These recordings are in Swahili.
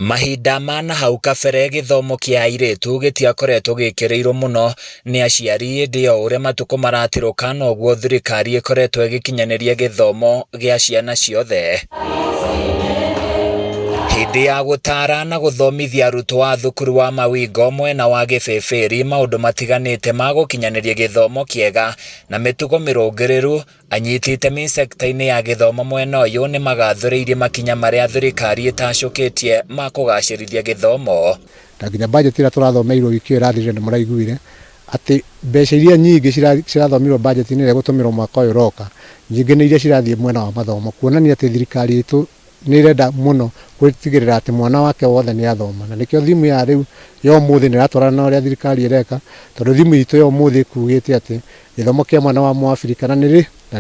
Mahinda mana hau kabere githomo kia airitu gitiakoretwo gikirirwo muno ni aciari indi o uria matuko maratirũka noguo thirikari ikoretwo igikinyaniria githomo gia ciana ciothe. Hindi ya gutara na guthomithia arutwo a thukuru wa Mawingo mwena wa Gibibiri maundu matiganite ma gukinyaniria githomo kiega na mitugo mirũngĩrĩru, anyiti itemi sekta-ini ya githomo mwena uyu ni magathuririe makinya maria thirikari itacukitie ma kugacirithia githomo. Na nginya budget ira turathomeirwo wiki irathire ni muraiguire ati mbeca iria nyingi cirathomirwo budget-ini ira gutumirwo mwaka uyu roka nyingi ni iria cirathie mwena wa mathomo, kuonania ati thirikari itu ni irenda muno gwitigirira ati mwana wake wothe ni athoma, na nikio thimu ya riu yo muthi ni ratwarana na uria thirikari ireka, tondu thimu itu yo muthi kugite ati githomo kia mwana wa Mũafrika na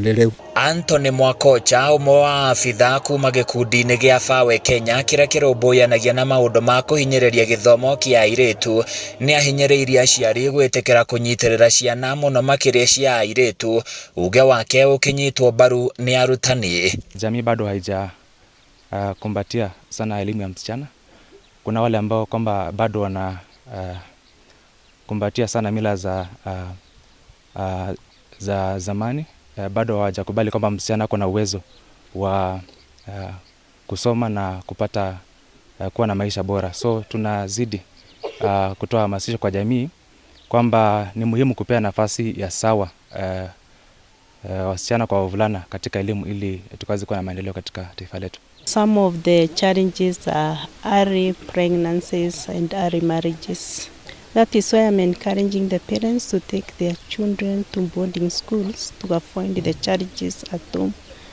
ni riu. Anthony Mwakocha, umwe wa abitha kuma gikundi-ini gia Fawe Kenya kiria kirũmbũyanagia na maundu ma kuhinyĩrĩria githomo kia airitu, ni ahinyĩrĩirie aciari gwitikira kunyitirira ciana muno makiria cia airitu, uge wake ukinyitwo mbaru ni arutani. Jamii bado haija kumbatia sana elimu ya msichana. Kuna wale ambao kwamba bado wana kumbatia sana mila za zamani, bado hawajakubali kwamba msichana ako na uwezo wa kusoma na kupata kuwa na maisha bora. So tunazidi kutoa hamasisho kwa jamii kwamba ni muhimu kupea nafasi ya sawa wasichana kwa wavulana katika elimu ili tukaweze kuwa na maendeleo katika taifa letu. Some of the challenges are early pregnancies and early marriages. That is why I'm encouraging the parents to take their children to boarding schools to avoid the challenges at home,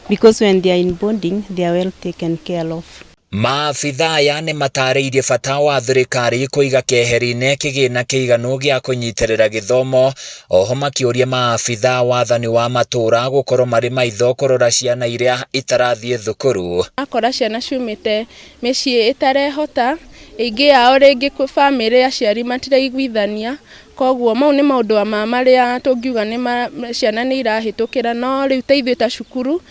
because when they are in boarding, they are well taken care of. Maabitha aya ni matariirie bata wa thirikari kuiga keheri-ini kigina kiiganu gia kunyitirira githomo, oho makiuria maabitha wathani wa matura gukorwo mari maitho kurora ciana iria itarathie thukuru. Akora ciana ciumite micii itarehota, ingi yao ringi kwa family aciari matiraiguithania, koguo mau ni maundu maria tungiuga ni ciana ni irahitukira, no riu teithio ta cukuru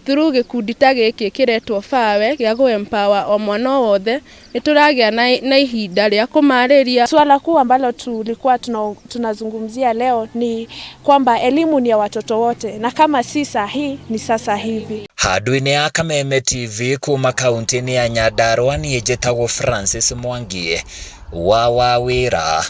through gikundi ta giki kiretwo Fawe gia go empower o mwana wothe, nituragia na ihinda ria kumariria. Swala kuu ambalo tulikuwa tunazungumzia leo ni kwamba elimu ni ya watoto wote, na kama si sahihi ni sasa hivi. Handũ-inĩ ya Kameme TV kuma kaunti-inĩ ya Nyandarua, niĩ njĩtagwo Francis Mwangi wa Wawĩra.